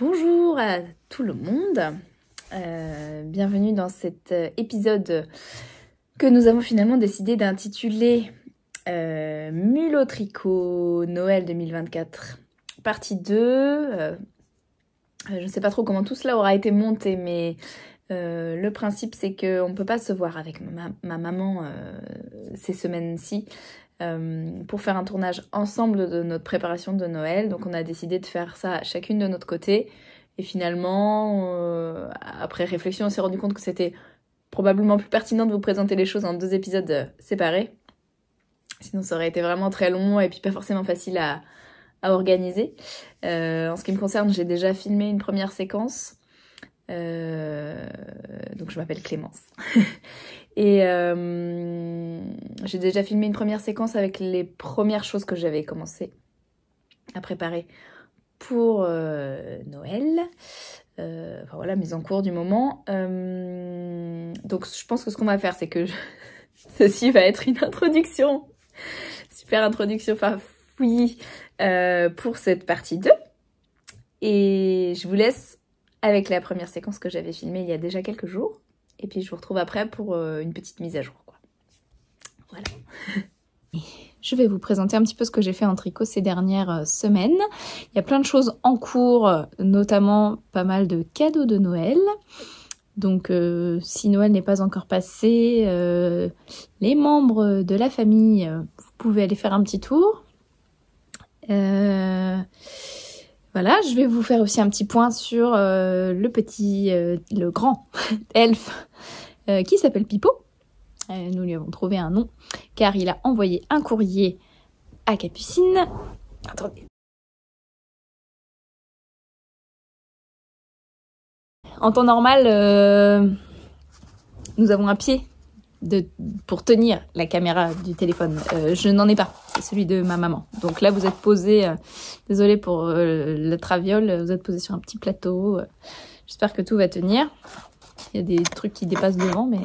Bonjour à tout le monde, bienvenue dans cet épisode que nous avons finalement décidé d'intituler Mulot Tricot Noël 2024 partie 2. Je ne sais pas trop comment tout cela aura été monté, mais le principe c'est qu'on ne peut pas se voir avec ma maman ces semaines-ci pour faire un tournage ensemble de notre préparation de Noël. Donc on a décidé de faire ça chacune de notre côté. Et finalement, après réflexion, on s'est rendu compte que c'était probablement plus pertinent de vous présenter les choses en 2 épisodes séparés. Sinon ça aurait été vraiment très long et puis pas forcément facile à organiser. En ce qui me concerne, j'ai déjà filmé une première séquence. Donc je m'appelle Clémence. Et j'ai déjà filmé une première séquence avec les premières choses que j'avais commencé à préparer pour Noël. Enfin voilà, mise en cours du moment. Donc je pense que ce qu'on va faire, c'est que ceci va être une introduction. Super introduction farfouillie pour cette partie 2. Et je vous laisse avec la première séquence que j'avais filmée il y a déjà quelques jours. Et puis je vous retrouve après pour une petite mise à jour, quoi. Voilà. Je vais vous présenter un petit peu ce que j'ai fait en tricot ces dernières semaines. Il y a plein de choses en cours, notamment pas mal de cadeaux de Noël. Donc si Noël n'est pas encore passé, les membres de la famille, vous pouvez aller faire un petit tour. Voilà, je vais vous faire aussi un petit point sur le grand elfe qui s'appelle Pipo. Nous lui avons trouvé un nom car il a envoyé un courrier à Capucine. Attendez. En temps normal, nous avons un pied pour tenir la caméra du téléphone. Je n'en ai pas, c'est celui de ma maman. Donc là, vous êtes posé, désolée pour le traviole, vous êtes posé sur un petit plateau. J'espère que tout va tenir. Il y a des trucs qui dépassent devant, mais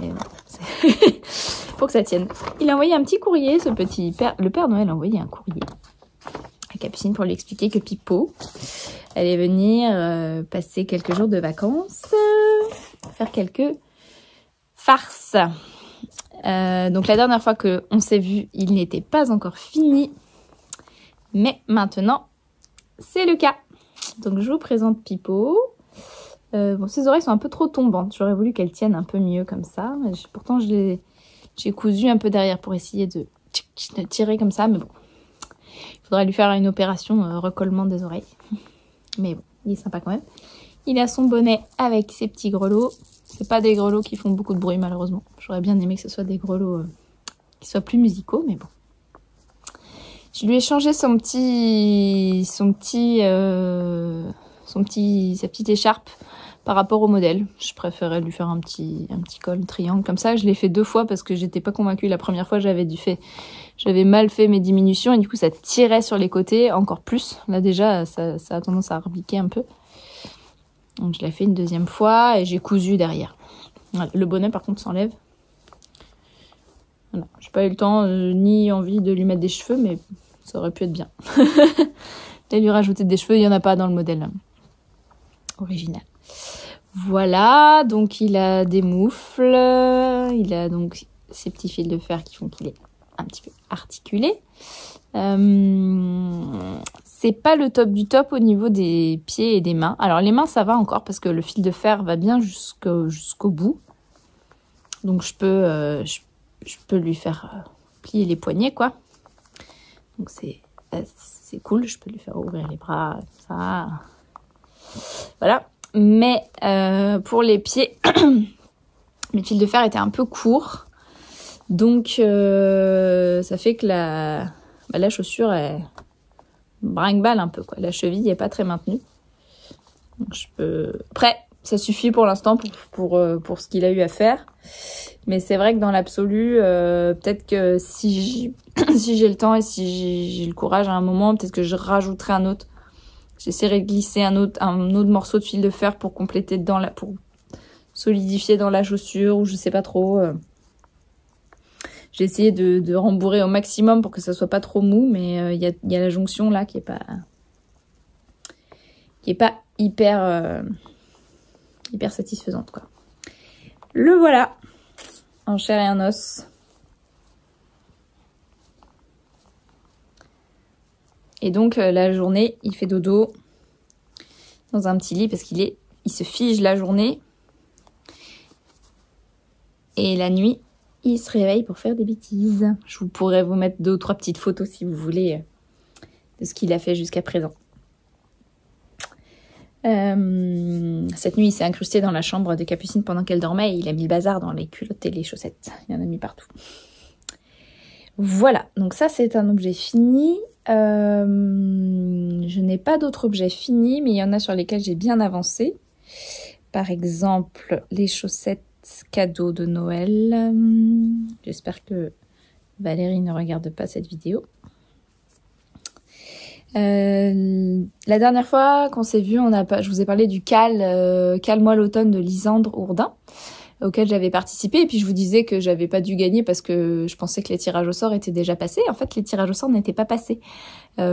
faut que ça tienne. Il a envoyé un petit courrier, le Père Noël a envoyé un courrier à Capucine pour lui expliquer que Pipo allait venir passer quelques jours de vacances, faire quelques farces. Donc la dernière fois qu'on s'est vu, il n'était pas encore fini, mais maintenant c'est le cas. Donc je vous présente Pipo. Bon, ses oreilles sont un peu trop tombantes, j'aurais voulu qu'elles tiennent un peu mieux comme ça. Pourtant j'ai cousu un peu derrière pour essayer de tirer comme ça, mais bon, il faudra lui faire une opération recollement des oreilles. Mais bon, il est sympa quand même. Il a son bonnet avec ses petits grelots. C'est pas des grelots qui font beaucoup de bruit malheureusement. J'aurais bien aimé que ce soit des grelots qui soient plus musicaux, mais bon. Je lui ai changé sa petite écharpe par rapport au modèle. Je préférais lui faire un petit col triangle comme ça. Je l'ai fait 2 fois parce que j'étais pas convaincue. La première fois, j'avais mal fait mes diminutions et du coup ça tirait sur les côtés encore plus. Là déjà, ça a tendance à repiquer un peu. Donc je l'ai fait une 2e fois et j'ai cousu derrière. Voilà. Le bonnet par contre s'enlève. Voilà. J'ai pas eu le temps ni envie de lui mettre des cheveux, mais ça aurait pu être bien. Et lui rajouter des cheveux, il y en a pas dans le modèle original. Voilà, donc il a des moufles, il a donc ces petits fils de fer qui font qu'il est un petit peu articulé. C'est pas le top du top au niveau des pieds et des mains. Alors les mains ça va encore parce que le fil de fer va bien jusqu'au bout. Donc je peux lui faire plier les poignets quoi. Donc c'est cool, je peux lui faire ouvrir les bras, ça. Voilà. Mais pour les pieds, le fil de fer était un peu court. Donc ça fait que la chaussure elle brinque-balle un peu quoi. La cheville n'est pas très maintenue. Donc après, ça suffit pour l'instant pour ce qu'il a eu à faire. Mais c'est vrai que dans l'absolu, peut-être que si j'ai le temps et si j'ai le courage à un moment, peut-être que je rajouterai un autre. J'essaierai de glisser un autre morceau de fil de fer pour compléter pour solidifier dans la chaussure ou je sais pas trop. J'ai essayé de rembourrer au maximum pour que ça soit pas trop mou, mais il y a la jonction là qui est pas hyper satisfaisante, quoi. Le voilà, en chair et en os. Et donc la journée, il fait dodo dans un petit lit parce il se fige la journée. Et la nuit, il se réveille pour faire des bêtises. Je pourrais vous mettre 2 ou 3 petites photos si vous voulez de ce qu'il a fait jusqu'à présent. Cette nuit, il s'est incrusté dans la chambre de Capucine pendant qu'elle dormait et il a mis le bazar dans les culottes et les chaussettes. Il en a mis partout. Voilà, donc ça c'est un objet fini. Je n'ai pas d'autres objets finis, mais il y en a sur lesquels j'ai bien avancé. Par exemple, les chaussettes cadeaux de Noël. J'espère que Valérie ne regarde pas cette vidéo. La dernière fois qu'on s'est vu, je vous ai parlé du Cale-moi l'automne de Lisandre Ourdin, auquel j'avais participé, et puis je vous disais que j'avais pas dû gagner parce que je pensais que les tirages au sort étaient déjà passés. En fait, les tirages au sort n'étaient pas passés. Et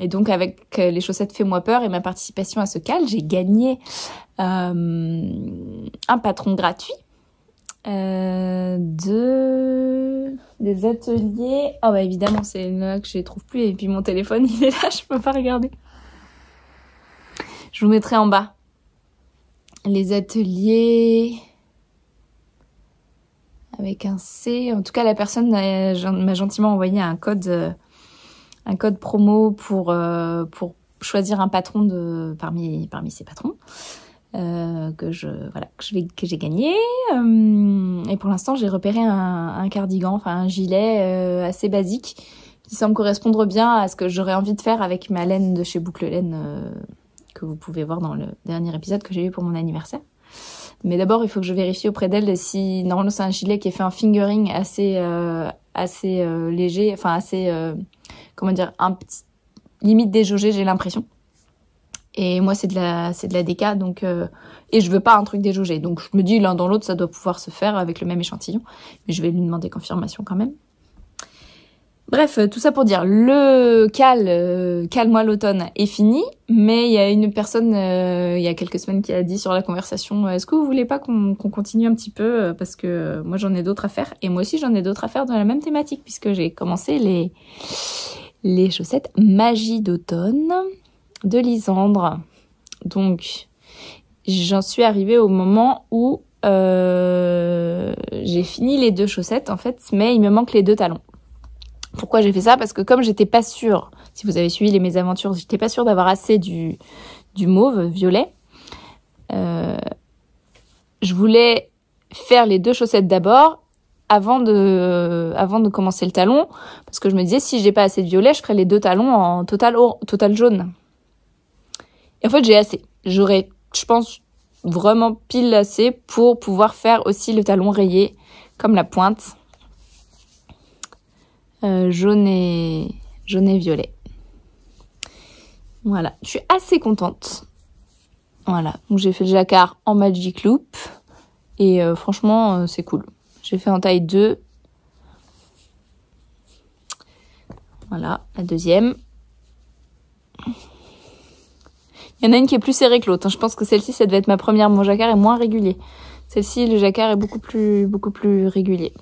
donc avec les chaussettes Fais-moi peur et ma participation à ce Cale, j'ai gagné un patron gratuit des ateliers. Oh bah évidemment, c'est là que je les trouve plus, et puis mon téléphone il est là, je peux pas regarder. Je vous mettrai en bas. Les ateliers avec un C. En tout cas, la personne m'a gentiment envoyé un code promo pour choisir un patron parmi ses patrons. Que j'ai gagné. Et pour l'instant, j'ai repéré un cardigan, enfin un gilet assez basique qui semble correspondre bien à ce que j'aurais envie de faire avec ma laine de chez Boucle Laine que vous pouvez voir dans le dernier épisode que j'ai eu pour mon anniversaire. Mais d'abord, il faut que je vérifie auprès d'elle si normalement c'est un gilet qui est fait en fingering assez léger, enfin assez un petit limite déjaugé, j'ai l'impression. Et moi, c'est de la déca, donc et je veux pas un truc déjaugé. Donc je me dis l'un dans l'autre, ça doit pouvoir se faire avec le même échantillon. Mais je vais lui demander confirmation quand même. Bref, tout ça pour dire, le Cale-moi l'automne est fini, mais il y a une personne, il y a quelques semaines qui a dit sur la conversation, est-ce que vous voulez pas qu'on continue un petit peu, parce que moi j'en ai d'autres à faire, et moi aussi j'en ai d'autres à faire dans la même thématique, puisque j'ai commencé les chaussettes Magie d'automne de Lisandre. Donc, j'en suis arrivée au moment où j'ai fini les 2 chaussettes, en fait, mais il me manque les 2 talons. Pourquoi j'ai fait ça? Parce que comme j'étais pas sûre, si vous avez suivi les mésaventures, j'étais pas sûre d'avoir assez du mauve, violet. Je voulais faire les 2 chaussettes d'abord, avant de commencer le talon, parce que je me disais, si j'ai pas assez de violet, je ferais les 2 talons en total jaune. Et en fait, j'ai assez. J'aurais, je pense, vraiment pile assez pour pouvoir faire aussi le talon rayé, comme la pointe. Jaune et violet. Voilà, je suis assez contente. Voilà, donc j'ai fait le jacquard en Magic Loop. Et franchement, c'est cool. J'ai fait en taille 2. Voilà, la deuxième. Il y en a une qui est plus serrée que l'autre. Je pense que celle-ci, ça devait être ma première. Mon jacquard est moins régulier. Celle-ci, le jacquard est beaucoup plus régulier.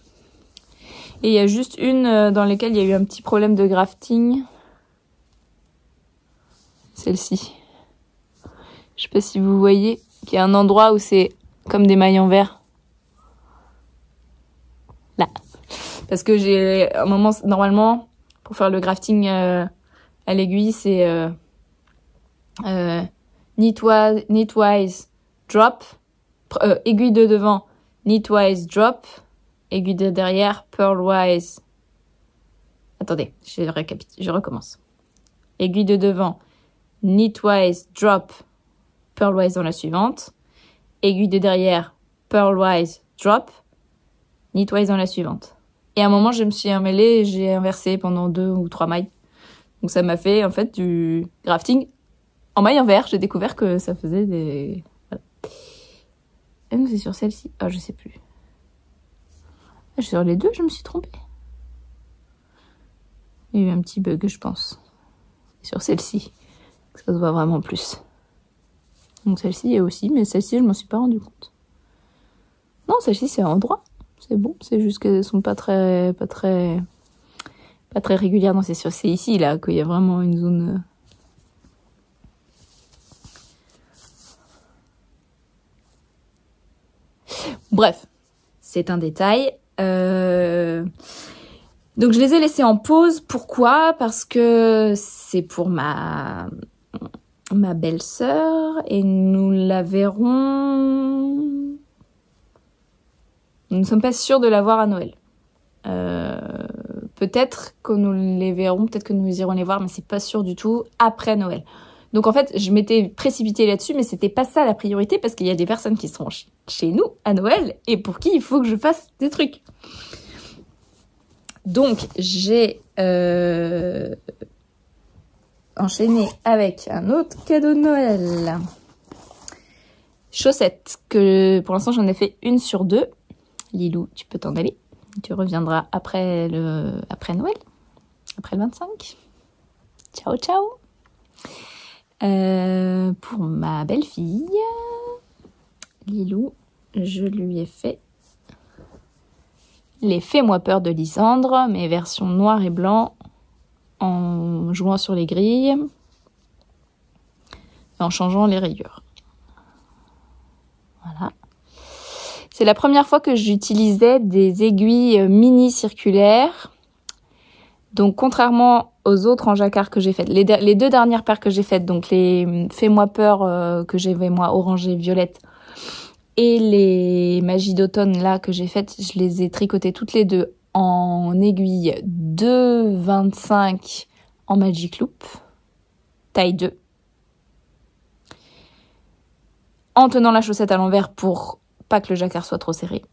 Et il y a juste une dans laquelle il y a eu un petit problème de grafting. Celle-ci. Je sais pas si vous voyez qu'il y a un endroit où c'est comme des mailles en verre. Là. Parce que j'ai un moment, normalement, pour faire le grafting à l'aiguille, c'est knitwise drop, aiguille de devant, knitwise drop, aiguille de derrière, purlwise. Attendez, je recommence. Aiguille de devant, knitwise drop, purlwise dans la suivante. Aiguille de derrière, purlwise drop, knitwise dans la suivante. Et à un moment, je me suis emmêlée et j'ai inversé pendant 2 ou 3 mailles. Donc ça m'a fait en fait du grafting en maille en verre. J'ai découvert que ça faisait des... Voilà. Et donc c'est sur celle-ci. Ah, je sais plus. Sur les 2, je me suis trompée. Il y a eu un petit bug, je pense. Sur celle-ci Ça se voit vraiment plus. Donc celle-ci est aussi, mais celle-ci je m'en suis pas rendu compte. Non, celle-ci c'est en droit. C'est bon, c'est juste qu'elles sont pas très régulières. Non, c'est sûr, c'est ici là qu'il y a vraiment une zone. Bref, c'est un détail. Donc je les ai laissés en pause. Pourquoi? Parce que c'est pour ma belle-sœur et nous la verrons. Nous ne sommes pas sûrs de la voir à Noël. Peut-être que nous les verrons, peut-être que nous irons les voir, mais c'est pas sûr du tout après Noël. Donc en fait, je m'étais précipitée là-dessus, mais c'était pas ça la priorité parce qu'il y a des personnes qui sont chez nous à Noël et pour qui il faut que je fasse des trucs. Donc j'ai enchaîné avec un autre cadeau de Noël. Chaussettes, que pour l'instant j'en ai fait une sur 2. Lilou, tu peux t'en aller. Tu reviendras après Noël, après le 25. Ciao, ciao. Pour ma belle-fille, Lilou, je lui ai fait les Fais-moi peur de Lysandre, mais version noir et blanc, en jouant sur les grilles, en changeant les rayures. Voilà. C'est la première fois que j'utilisais des aiguilles mini circulaires. Donc, contrairement aux autres en jacquard que j'ai faites, les 2 dernières paires que j'ai faites, donc les Fais-moi peur que j'avais moi orange et violette, et les Magie d'automne là que j'ai faites, je les ai tricotées toutes les 2 en aiguille 2,25 en Magic Loop, taille 2. En tenant la chaussette à l'envers pour pas que le jacquard soit trop serré.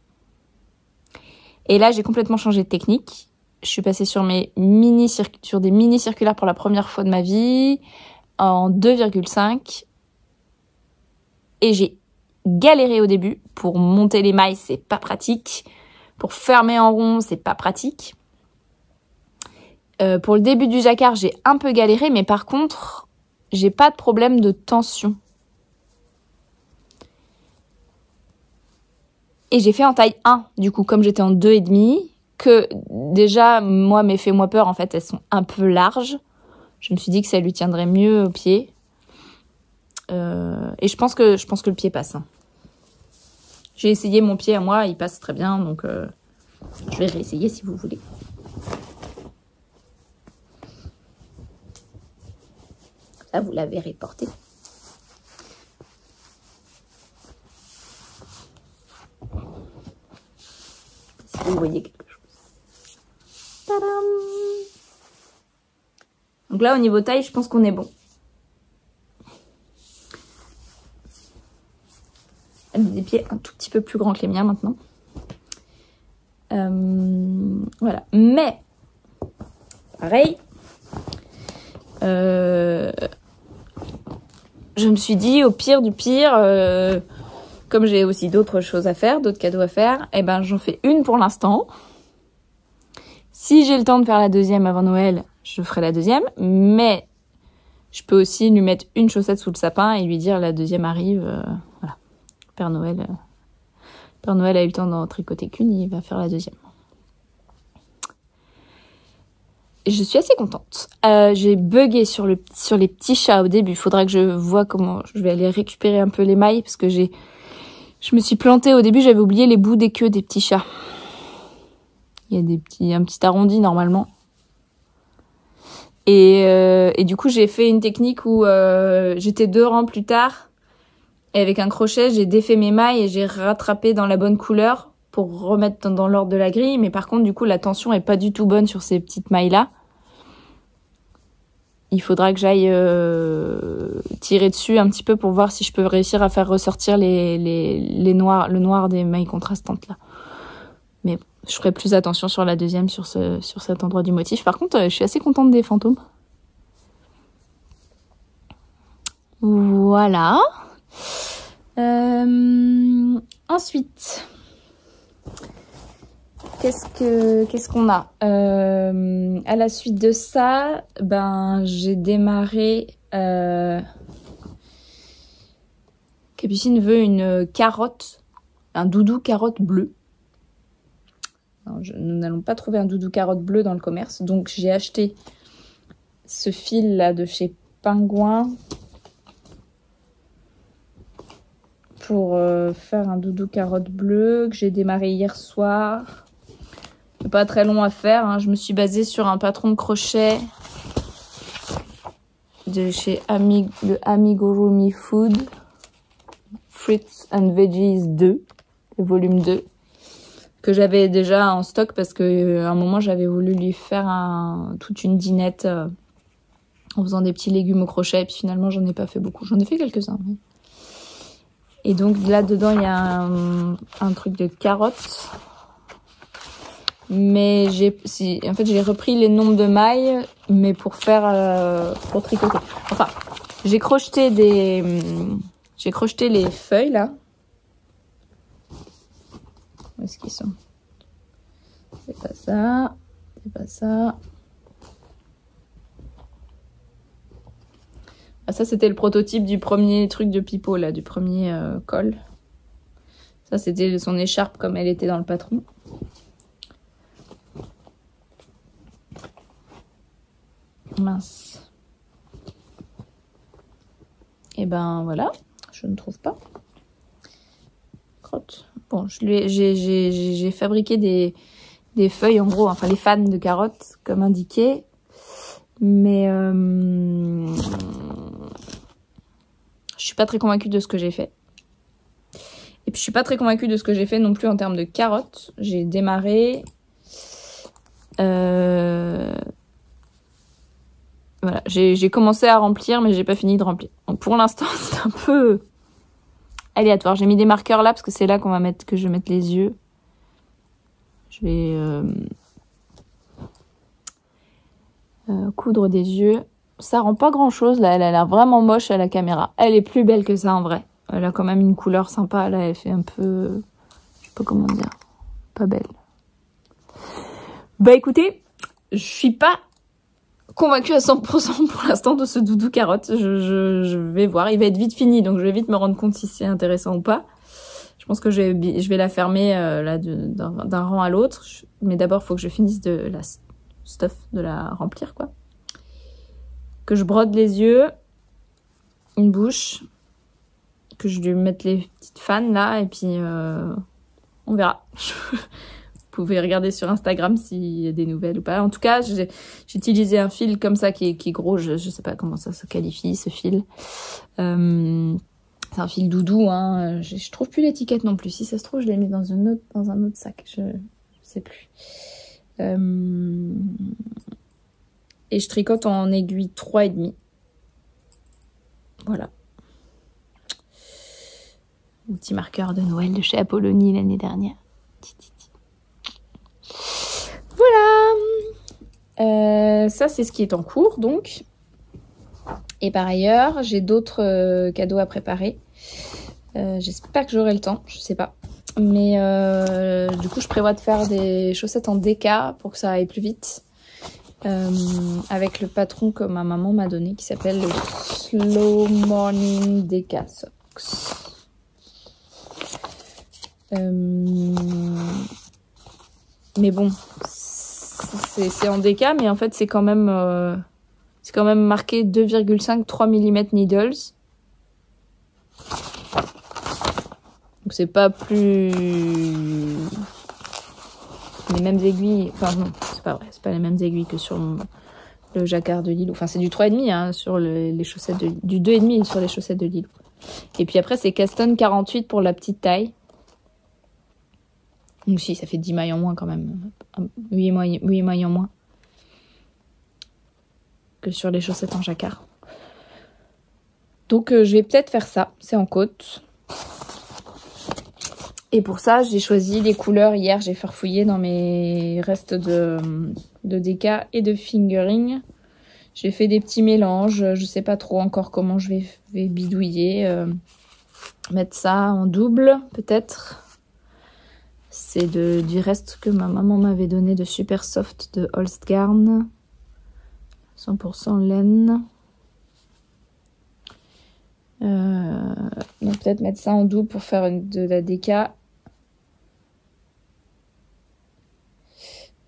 Et là, j'ai complètement changé de technique. Je suis passée sur des mini circulaires pour la première fois de ma vie, en 2,5. Et j'ai galéré au début. Pour monter les mailles, c'est pas pratique. Pour fermer en rond, c'est pas pratique. Pour le début du jacquard, j'ai un peu galéré, mais par contre, j'ai pas de problème de tension. Et j'ai fait en taille 1, du coup, comme j'étais en 2,5, que déjà, moi, mes Fais-moi peur, en fait, elles sont un peu larges. Je me suis dit que ça lui tiendrait mieux au pied. Et je pense que le pied passe. Hein. J'ai essayé mon pied à moi, il passe très bien, donc je vais réessayer si vous voulez. Là, vous la verrez porter. Si vous voyez quelque chose. Tadam! Donc là, au niveau taille, je pense qu'on est bon. Elle a des pieds un tout petit peu plus grands que les miens maintenant. Voilà. Mais, pareil, je me suis dit, au pire du pire, comme j'ai aussi d'autres choses à faire, d'autres cadeaux à faire, eh ben j'en fais une pour l'instant. Si j'ai le temps de faire la deuxième avant Noël, je ferai la deuxième. Mais je peux aussi lui mettre une chaussette sous le sapin et lui dire la deuxième arrive. Voilà. Père Noël a eu le temps d'en tricoter qu'une, il va faire la deuxième. Je suis assez contente. J'ai bugué sur les petits chats au début. Il faudra que je vois comment je vais aller récupérer un peu les mailles parce que je me suis plantée au début. J'avais oublié les bouts des queues des petits chats. Il y a un petit arrondi normalement. Et du coup, j'ai fait une technique où j'étais 2 rangs plus tard. Et avec un crochet, j'ai défait mes mailles et j'ai rattrapé dans la bonne couleur pour remettre dans l'ordre de la grille. Mais par contre, du coup, la tension est pas du tout bonne sur ces petites mailles-là. Il faudra que j'aille tirer dessus un petit peu pour voir si je peux réussir à faire ressortir le noir des mailles contrastantes là. Mais bon, je ferai plus attention sur la deuxième, sur cet endroit du motif. Par contre, je suis assez contente des fantômes. Voilà. Ensuite, qu'est-ce qu'on a à la suite de ça, ben j'ai démarré. Capucine veut une carotte, un doudou carotte bleu. Alors, nous n'allons pas trouver un doudou carotte bleu dans le commerce, donc j'ai acheté ce fil là de chez Pingouin pour faire un doudou carotte bleu que j'ai démarré hier soir. C'est pas très long à faire, hein. Je me suis basée sur un patron de crochet de chez le Amigurumi Food, Fruits and Veggies 2, le volume 2, que j'avais déjà en stock parce que à un moment j'avais voulu lui faire toute une dinette en faisant des petits légumes au crochet, et puis finalement j'en ai pas fait beaucoup, j'en ai fait quelques-uns. Mais... Et donc là dedans il y a un truc de carottes, mais en fait j'ai repris les nombres de mailles, mais pour tricoter. Enfin, j'ai crocheté les feuilles là. Où est-ce qu'ils sont? C'est pas ça, c'est pas ça. Ah, ça c'était le prototype du premier truc de Pipo là, du premier col. Ça c'était son écharpe comme elle était dans le patron. Mince. Et ben voilà, je ne trouve pas. Crotte. Bon, j'ai fabriqué des feuilles en gros, enfin les fans de carottes comme indiqué, mais je suis pas très convaincue de ce que j'ai fait. Et puis je suis pas très convaincue de ce que j'ai fait non plus en termes de carottes. J'ai démarré voilà, j'ai commencé à remplir, mais j'ai pas fini de remplir. Donc pour l'instant, c'est un peu aléatoire. J'ai mis des marqueurs là parce que c'est là que je vais mettre les yeux. Je vais coudre des yeux. Ça rend pas grand chose là. Elle a l'air vraiment moche à la caméra. Elle est plus belle que ça en vrai. Elle a quand même une couleur sympa. Là, elle fait un peu, je sais pas comment dire, pas belle. Bah écoutez, je suis pas convaincue à 100% pour l'instant de ce doudou carotte. Je vais voir. Il va être vite fini, donc je vais vite me rendre compte si c'est intéressant ou pas. Je pense que je vais la fermer là d'un rang à l'autre. Mais d'abord, il faut que je finisse de la stuff, de la remplir, quoi. Que je brode les yeux, une bouche, que je lui mette les petites fans là, et puis on verra. Vous pouvez regarder sur Instagram s'il y a des nouvelles ou pas. En tout cas, j'ai utilisé un fil comme ça qui est gros. Je sais pas comment ça se qualifie, ce fil. C'est un fil doudou. Hein. Je trouve plus l'étiquette non plus. Si ça se trouve, je l'ai mis dans un autre sac. Je sais plus. Et je tricote en aiguille 3,5. Voilà. Un petit marqueur de Noël de chez Apollonie l'année dernière. Voilà. Ça, c'est ce qui est en cours, donc. Et par ailleurs, j'ai d'autres cadeaux à préparer. J'espère que j'aurai le temps, je sais pas. Mais du coup, je prévois de faire des chaussettes en déca pour que ça aille plus vite. Avec le patron que ma maman m'a donné, qui s'appelle le Slow Morning Deca Socks. Mais bon, c'est en déca, mais en fait c'est quand même marqué 2,5-3 mm needles. Donc c'est pas plus les mêmes aiguilles. Enfin non, c'est pas vrai, c'est pas les mêmes aiguilles que sur le jacquard de Lilou. Enfin c'est du 3,5 hein, sur les chaussettes du 2,5 sur les chaussettes de Lilou. Et puis après c'est Caston 48 pour la petite taille. Donc si, ça fait 10 mailles en moins quand même. 8 mailles en moins que sur les chaussettes en jacquard. Donc je vais peut-être faire ça. C'est en côte. Et pour ça, j'ai choisi les couleurs. Hier, j'ai farfouillé dans mes restes de déca et de fingering. J'ai fait des petits mélanges. Je sais pas trop encore comment je vais bidouiller. Mettre ça en double, peut-être. C'est du reste que ma maman m'avait donné de Super Soft de Holstgarn. 100% laine. Donc peut-être mettre ça en double pour faire de la déca.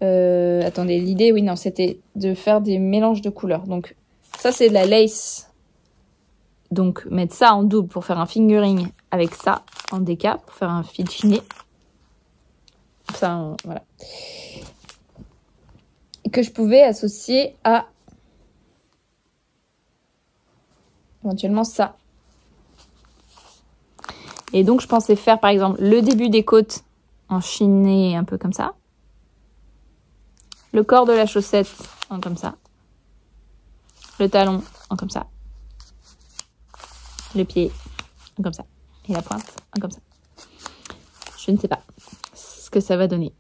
Attendez, l'idée, oui, non, c'était de faire des mélanges de couleurs. Donc ça, c'est de la lace. Donc mettre ça en double pour faire un fingering avec ça en déca, pour faire un fil chiné. Ça, voilà. Et que je pouvais associer à éventuellement ça. Et donc, je pensais faire, par exemple, le début des côtes en chiné, un peu comme ça. Le corps de la chaussette, en comme ça. Le talon, en comme ça. Le pied, en comme ça. Et la pointe, en comme ça. Je ne sais pas ce que ça va donner.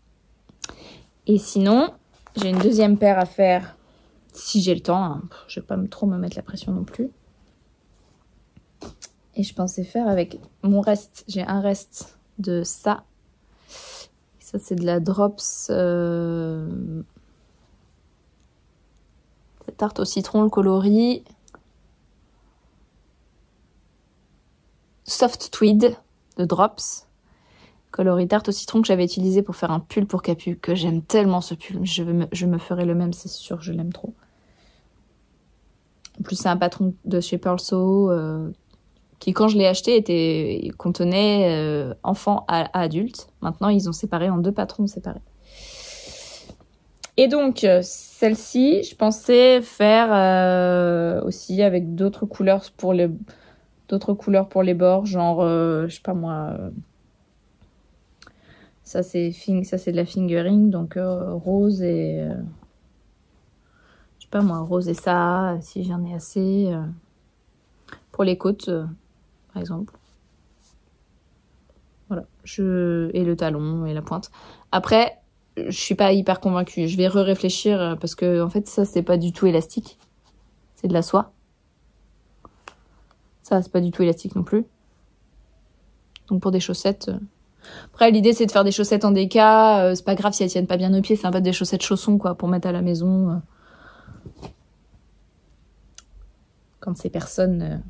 Et sinon, j'ai une deuxième paire à faire, si j'ai le temps. Hein. Je ne vais pas trop me mettre la pression non plus. Et je pensais faire avec mon reste. J'ai un reste de ça. Ça, c'est de la Drops. Tarte au citron, le coloris. Soft Tweed de Drops. Coloris tarte au citron que j'avais utilisé pour faire un pull pour Capu. Que j'aime tellement ce pull. Je me ferai le même, c'est sûr. Je l'aime trop. En plus, c'est un patron de chez Pearl Soho. Qui, quand je l'ai acheté, contenait enfant à adulte. Maintenant, ils ont séparé en 2 patrons séparés. Et donc, celle-ci, je pensais faire aussi avec d'autres couleurs pour les bords, genre, je sais pas moi, ça c'est de la fingering, donc rose et, je sais pas moi, rose et ça, si j'en ai assez, pour les côtes. Par exemple. Voilà. Et le talon et la pointe. Après, je suis pas hyper convaincue. Je vais réfléchir parce que en fait, ça, c'est pas du tout élastique. C'est de la soie. Ça, c'est pas du tout élastique non plus. Donc pour des chaussettes... Après, l'idée, c'est de faire des chaussettes en déca. C'est pas grave si elles tiennent pas bien aux pieds. C'est un peu des chaussettes chaussons, quoi, pour mettre à la maison. Quand ces personnes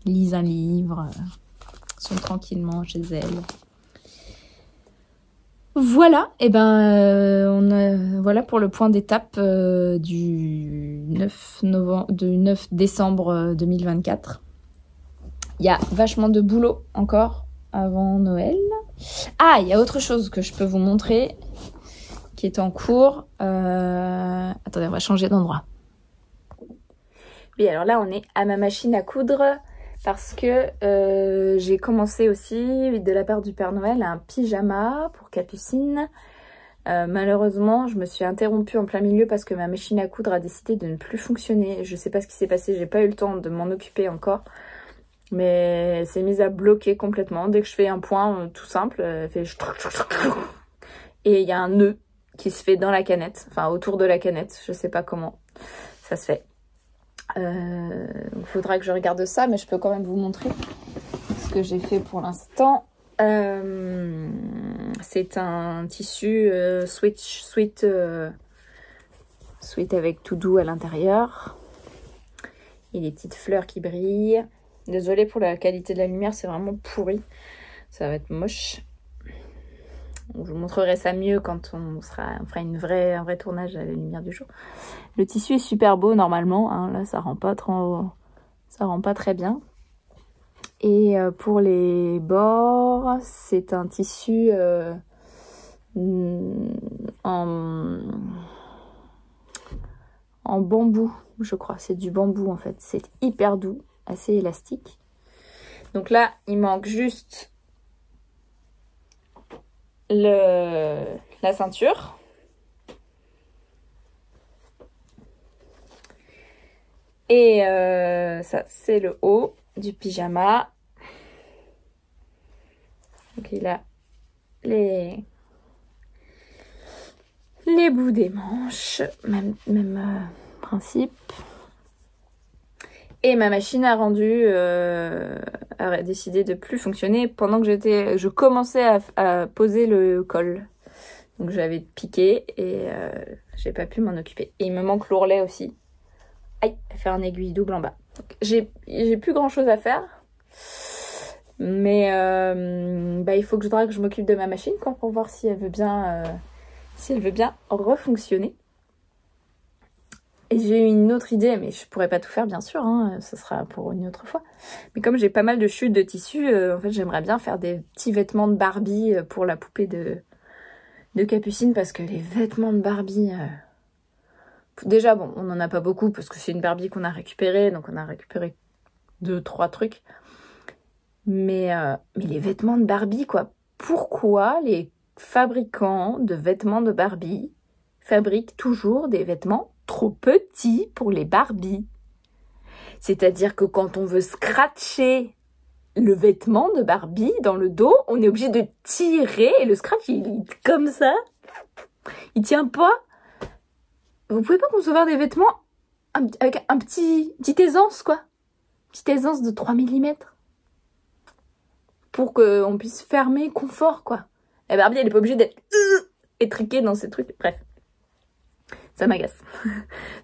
lisent un livre... sont tranquillement chez elles. Voilà, et voilà pour le point d'étape du 9 décembre 2024. Il y a vachement de boulot encore avant Noël. Ah, il y a autre chose que je peux vous montrer qui est en cours. Attendez, on va changer d'endroit. Oui, alors là, on est à ma machine à coudre. Parce que j'ai commencé aussi, de la part du Père Noël, un pyjama pour Capucine. Malheureusement, je me suis interrompue en plein milieu parce que ma machine à coudre a décidé de ne plus fonctionner. Je sais pas ce qui s'est passé, j'ai pas eu le temps de m'en occuper encore. Mais elle s'est mise à bloquer complètement. Dès que je fais un point tout simple, elle fait... Et il y a un nœud qui se fait dans la canette, enfin autour de la canette. Je sais pas comment ça se fait. Il faudra que je regarde ça, mais je peux quand même vous montrer ce que j'ai fait pour l'instant. C'est un tissu sweat avec tout doux à l'intérieur et des petites fleurs qui brillent. Désolée pour la qualité de la lumière, c'est vraiment pourri, ça va être moche. Je vous montrerai ça mieux quand on fera un vrai tournage à la lumière du jour. Le tissu est super beau normalement, hein. Là ça rend pas très bien. Et pour les bords, c'est un tissu en bambou, je crois. C'est du bambou en fait. C'est hyper doux, assez élastique. Donc là, il manque juste la ceinture. Et ça, c'est le haut du pyjama. Donc il a les bouts des manches, même principe. Et ma machine a décidé de plus fonctionner pendant que je commençais à poser le col. Donc j'avais piqué et j'ai pas pu m'en occuper. Et il me manque l'ourlet aussi. Aïe, faire un aiguille double en bas. Donc, j'ai plus grand chose à faire. Mais il faut que je m'occupe de ma machine quoi, pour voir si elle veut bien refonctionner. Et j'ai eu une autre idée, mais je pourrais pas tout faire bien sûr, hein, ce sera pour une autre fois. Mais comme j'ai pas mal de chutes de tissu, en fait j'aimerais bien faire des petits vêtements de Barbie pour la poupée de Capucine, parce que les vêtements de Barbie... Déjà bon, on en a pas beaucoup parce que c'est une Barbie qu'on a récupérée, donc on a récupéré 2-3 trucs. Mais les vêtements de Barbie quoi, pourquoi les fabricants de vêtements de Barbie fabriquent toujours des vêtements trop petits pour les Barbies? C'est-à-dire que quand on veut scratcher le vêtement de Barbie dans le dos, on est obligé de tirer et le scratch il est comme ça. Il tient pas. Vous pouvez pas concevoir des vêtements avec un petite aisance quoi. Petite aisance de 3 mm. Pour qu'on puisse fermer confort quoi. La Barbie elle est pas obligée d'être étriquée dans ces trucs. Bref. Ça m'agace.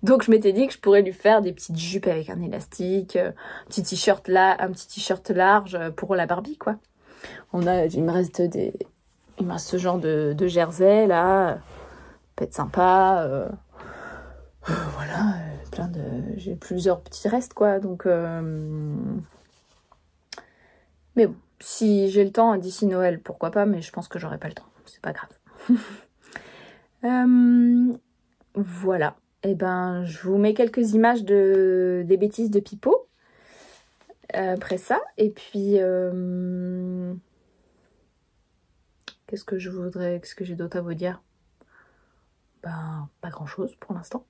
Donc je m'étais dit que je pourrais lui faire des petites jupes avec un élastique, un petit t-shirt large pour la Barbie quoi. Il me reste ce genre de jersey là, peut être sympa. Voilà, j'ai plusieurs petits restes quoi. Donc mais bon, si j'ai le temps d'ici Noël, pourquoi pas, mais je pense que j'aurai pas le temps. C'est pas grave. Voilà, et ben je vous mets quelques images des bêtises de Pipo après ça, et puis qu'est-ce que j'ai d'autre à vous dire? Ben pas grand chose pour l'instant.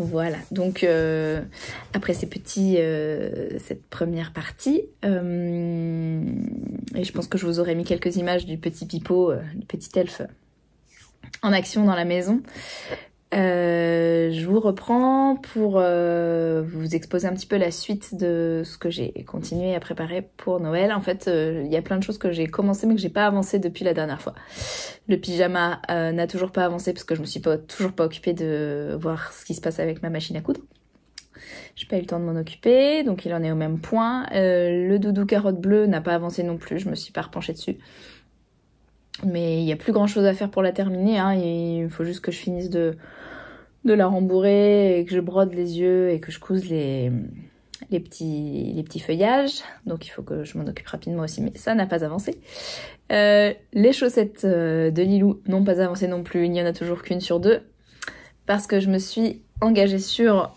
Voilà, donc après cette première partie, et je pense que je vous aurais mis quelques images du petit Pipo, du petit elfe en action dans la maison. Je vous reprends pour vous exposer un petit peu la suite de ce que j'ai continué à préparer pour Noël. En fait, il y a plein de choses que j'ai commencé mais que j'ai pas avancé depuis la dernière fois. Le pyjama n'a toujours pas avancé parce que je me suis toujours pas occupée de voir ce qui se passe avec ma machine à coudre. J'ai pas eu le temps de m'en occuper, donc il en est au même point. Le doudou carotte bleue n'a pas avancé non plus, je me suis pas repenchée dessus. Mais il y a plus grand chose à faire pour la terminer, hein. Il faut juste que je finisse de la rembourrer et que je brode les yeux et que je couse les petits feuillages. Donc il faut que je m'en occupe rapidement aussi, mais ça n'a pas avancé. Les chaussettes de Lilou n'ont pas avancé non plus, il n'y en a toujours qu'une sur deux. Parce que je me suis engagée sur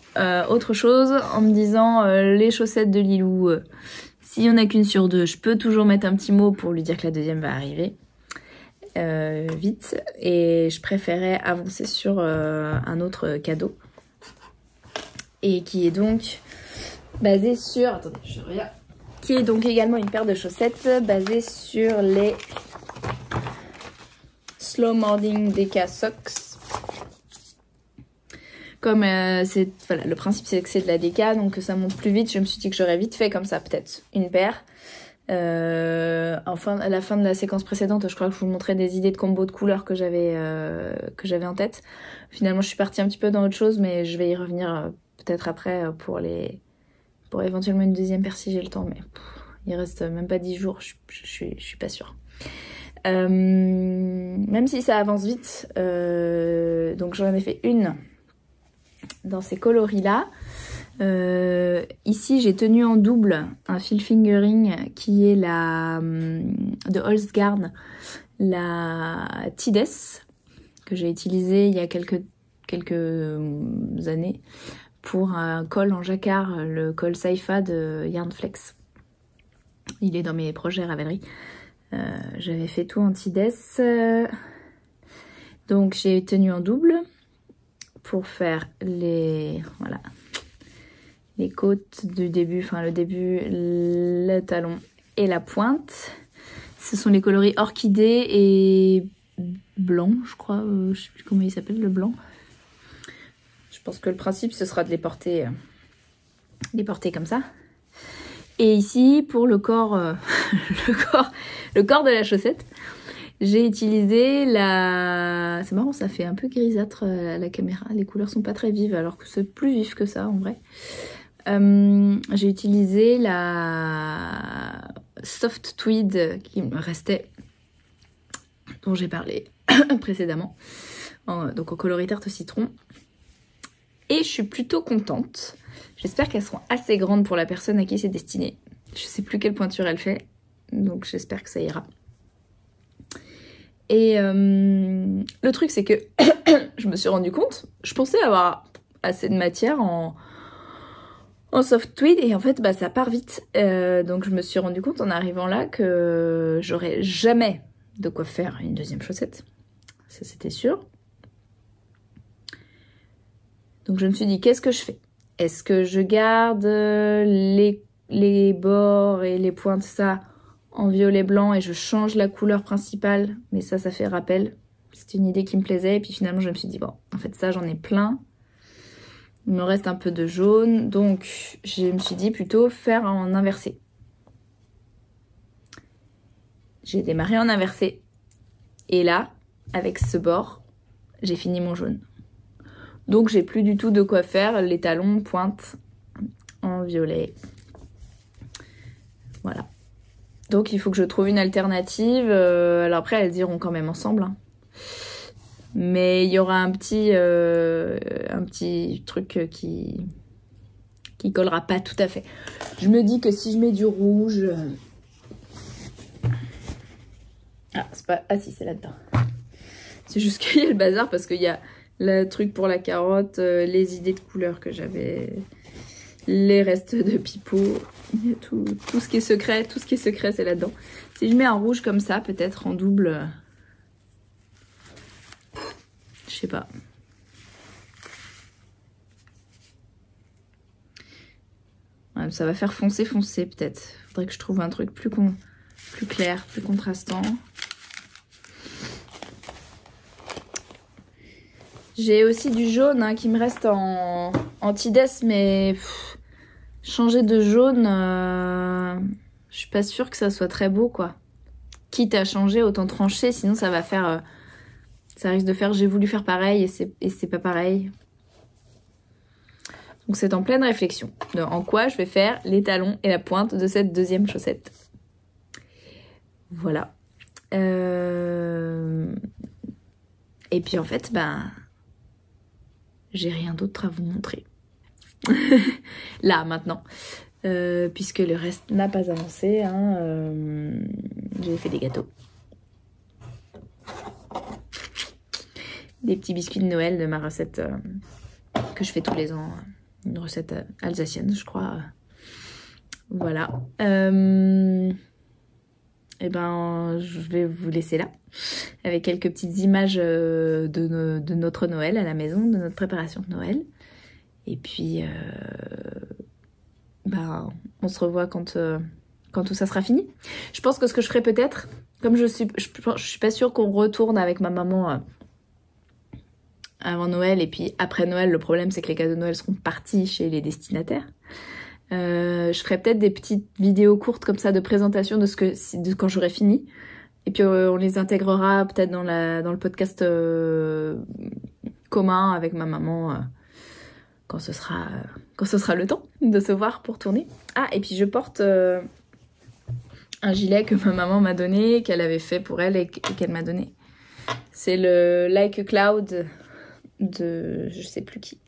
autre chose en me disant les chaussettes de Lilou, s'il n'y en a qu'une sur deux, je peux toujours mettre un petit mot pour lui dire que la deuxième va arriver. Vite, et je préférais avancer sur un autre cadeau et qui est donc basé sur, attendez, je regarde, qui est donc également une paire de chaussettes basée sur les Slow Morning Deka Socks. Comme voilà, le principe c'est que c'est de la Deka, donc ça monte plus vite, je me suis dit que j'aurais vite fait comme ça peut-être une paire. Enfin, à la fin de la séquence précédente, je crois que je vous montrais des idées de combos de couleurs que j'avais en tête. Finalement, je suis partie un petit peu dans autre chose, mais je vais y revenir peut-être après pour éventuellement une deuxième paire si j'ai le temps. Mais il reste même pas 10 jours, je suis pas sûre. Même si ça avance vite, donc j'en ai fait une dans ces coloris-là. Ici j'ai tenu en double un fil fingering qui est de Holzgarn, la Tides, que j'ai utilisée il y a quelques quelques années pour un col en jacquard, le col Saifa de Yarnflex. Il est dans mes projets Ravelry. J'avais fait tout en Tides. Donc j'ai tenu en double pour faire les côtes du début, enfin le début, le talon et la pointe. Ce sont les coloris orchidée et blanc, je crois. Je sais plus comment il s'appelle, le blanc. Je pense que le principe, ce sera de les porter comme ça. Et ici, pour le corps, le corps de la chaussette, j'ai utilisé la... C'est marrant, ça fait un peu grisâtre à la caméra. Les couleurs sont pas très vives, alors que c'est plus vif que ça, en vrai. J'ai utilisé la Soft Tweed qui me restait, dont j'ai parlé précédemment, donc en coloris tarte au citron. Et je suis plutôt contente. J'espère qu'elles seront assez grandes pour la personne à qui c'est destiné. Je sais plus quelle pointure elle fait, donc j'espère que ça ira. Et le truc c'est que je me suis rendu compte, je pensais avoir assez de matière en soft tweed et en fait bah, ça part vite. Donc je me suis rendu compte en arrivant là que j'aurais jamais de quoi faire une deuxième chaussette. Ça c'était sûr. Donc je me suis dit qu'est-ce que je fais? Est-ce que je garde les bords et les pointes ça en violet blanc et je change la couleur principale? Mais ça fait rappel. C'était une idée qui me plaisait et puis finalement je me suis dit bon en fait ça j'en ai plein. Il me reste un peu de jaune, donc je me suis dit plutôt faire en inversé. J'ai démarré en inversé. Et là, avec ce bord, j'ai fini mon jaune. Donc j'ai plus du tout de quoi faire les talons pointe en violet. Voilà. Donc il faut que je trouve une alternative. Alors après, elles iront quand même ensemble. Hein. Mais il y aura un petit truc qui collera pas tout à fait. Je me dis que si je mets du rouge... Ah, c'est pas... Ah si, c'est là-dedans. C'est juste qu'il y a le bazar parce qu'il y a le truc pour la carotte, les idées de couleurs que j'avais, les restes de pipeau, il y a tout ce qui est secret, c'est là-dedans. Si je mets un rouge comme ça, peut-être en double... Je sais pas. Ouais, ça va faire foncer peut-être. Faudrait que je trouve un truc plus clair, plus contrastant. J'ai aussi du jaune hein, qui me reste en Tides, mais changer de jaune, je suis pas sûre que ça soit très beau quoi. Quitte à changer, autant trancher, sinon ça va faire... ça risque de faire j'ai voulu faire pareil et c'est pas pareil. Donc c'est en pleine réflexion de en quoi je vais faire les talons et la pointe de cette deuxième chaussette. Voilà. Et puis en fait, ben, j'ai rien d'autre à vous montrer. Là, maintenant. Puisque le reste n'a pas avancé. Hein, j'ai fait des gâteaux. Des petits biscuits de Noël de ma recette que je fais tous les ans. Une recette alsacienne, je crois. Voilà. Et ben, je vais vous laisser là. Avec quelques petites images de notre Noël à la maison, de notre préparation de Noël. Et puis, ben, on se revoit quand tout ça sera fini. Je pense que ce que je ferai peut-être, comme je suis pas sûre qu'on retourne avec ma maman avant Noël, et puis après Noël, le problème c'est que les cadeaux de Noël seront partis chez les destinataires. Je ferai peut-être des petites vidéos courtes comme ça de présentation de quand j'aurai fini. Et puis on les intégrera peut-être dans le podcast commun avec ma maman quand ce sera le temps de se voir pour tourner. Ah, et puis je porte un gilet que ma maman m'a donné, qu'elle avait fait pour elle et qu'elle m'a donné. C'est le Like a Cloud de je sais plus qui.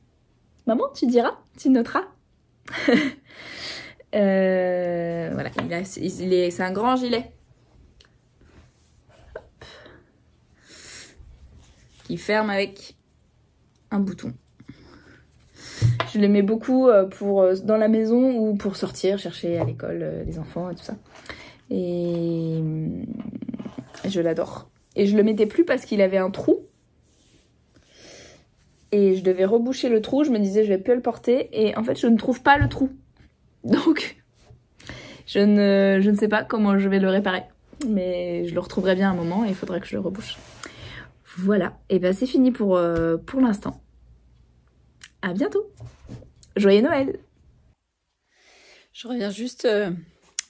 Maman, tu diras, tu noteras. Voilà, c'est un grand gilet. Hop. Qui ferme avec un bouton. Je le mets beaucoup pour dans la maison ou pour sortir, chercher à l'école les enfants et tout ça. Et je l'adore. Et je le mettais plus parce qu'il avait un trou. Et je devais reboucher le trou. Je me disais je vais plus le porter. Et en fait je ne trouve pas le trou. Donc je ne sais pas comment je vais le réparer. Mais je le retrouverai bien à un moment et il faudra que je le rebouche. Voilà. Et ben c'est fini pour l'instant. À bientôt. Joyeux Noël! Je reviens juste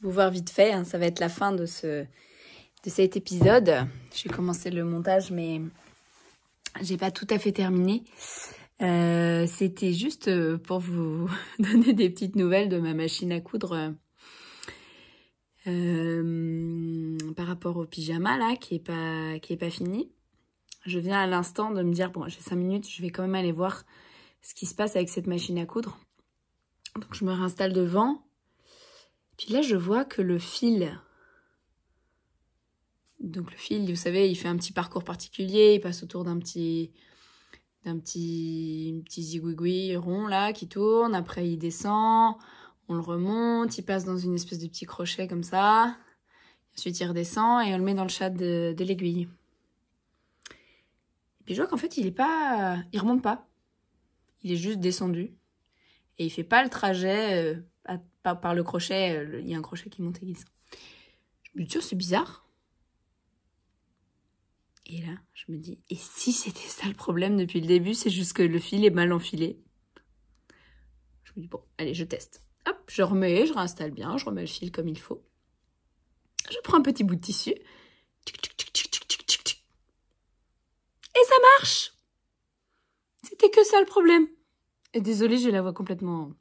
vous voir vite fait. Hein. Ça va être la fin de cet épisode. J'ai commencé le montage, mais j'ai pas tout à fait terminé. C'était juste pour vous donner des petites nouvelles de ma machine à coudre par rapport au pyjama là, qui est pas fini. Je viens à l'instant de me dire, bon, j'ai 5 minutes, je vais quand même aller voir ce qui se passe avec cette machine à coudre. Donc je me réinstalle devant. Puis là, je vois que le fil... Donc le fil, vous savez, il fait un petit parcours particulier. Il passe autour d'un petit zigouigoui rond là, qui tourne. Après, il descend. On le remonte. Il passe dans une espèce de petit crochet comme ça. Ensuite, il redescend et on le met dans le chat de l'aiguille. Et puis je vois qu'en fait, il remonte pas. Il est juste descendu. Et il fait pas le trajet par le crochet. Il y a un crochet qui monte et qui descend. Je me dis, tiens, c'est bizarre. Et là, je me dis, et si c'était ça le problème depuis le début, c'est juste que le fil est mal enfilé. Je me dis, bon, allez, je teste. Hop, je réinstalle bien, je remets le fil comme il faut. Je prends un petit bout de tissu. Et ça marche! C'était que ça le problème. Et désolée, j'ai la voix complètement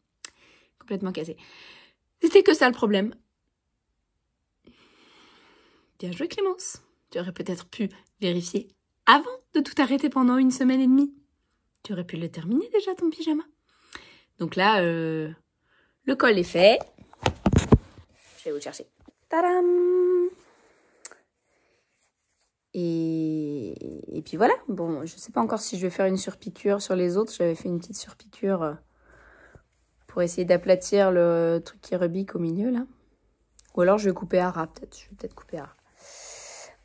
cassée. C'était que ça le problème. Bien joué, Clémence. Tu aurais peut-être pu vérifier avant de tout arrêter pendant 1 semaine et demie. Tu aurais pu le terminer déjà, ton pyjama. Donc là, le col est fait. Je vais vous le chercher. Tadam! Et puis voilà. Bon, je sais pas encore si je vais faire une surpiqûre sur les autres. J'avais fait une petite surpiqûre pour essayer d'aplatir le truc qui rebique au milieu, là. Ou alors je vais couper à ras, peut-être. Je vais peut-être couper à ras.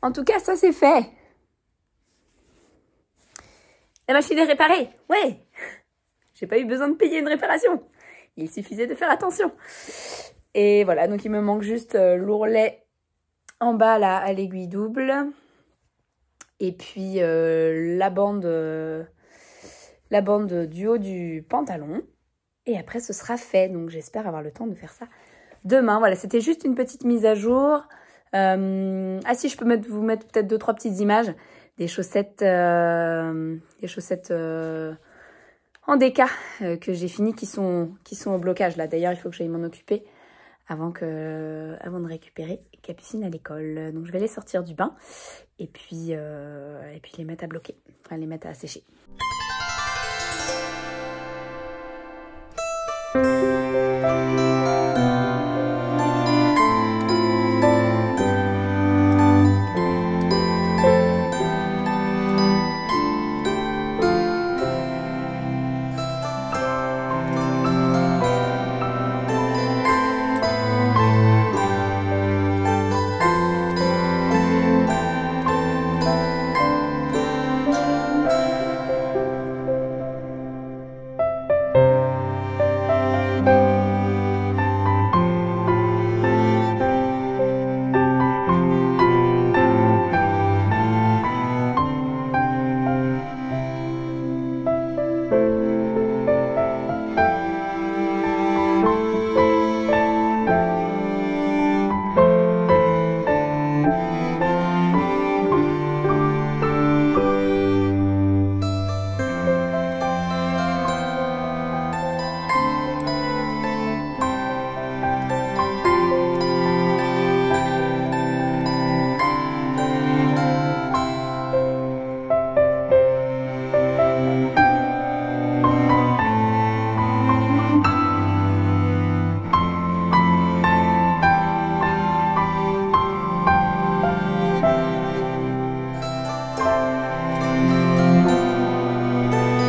En tout cas, ça c'est fait. La machine est réparée. Ouais. J'ai pas eu besoin de payer une réparation. Il suffisait de faire attention. Et voilà, donc il me manque juste l'ourlet en bas là à l'aiguille double. Et puis la bande du haut du pantalon. Et après ce sera fait. Donc j'espère avoir le temps de faire ça demain. Voilà, c'était juste une petite mise à jour. Ah si, je peux vous mettre peut-être 2-3 petites images des chaussettes en déca que j'ai fini qui sont au blocage là. D'ailleurs, il faut que j'aille m'en occuper avant de récupérer Capucine à l'école. Donc je vais les sortir du bain et puis les mettre à bloquer, enfin les mettre à sécher.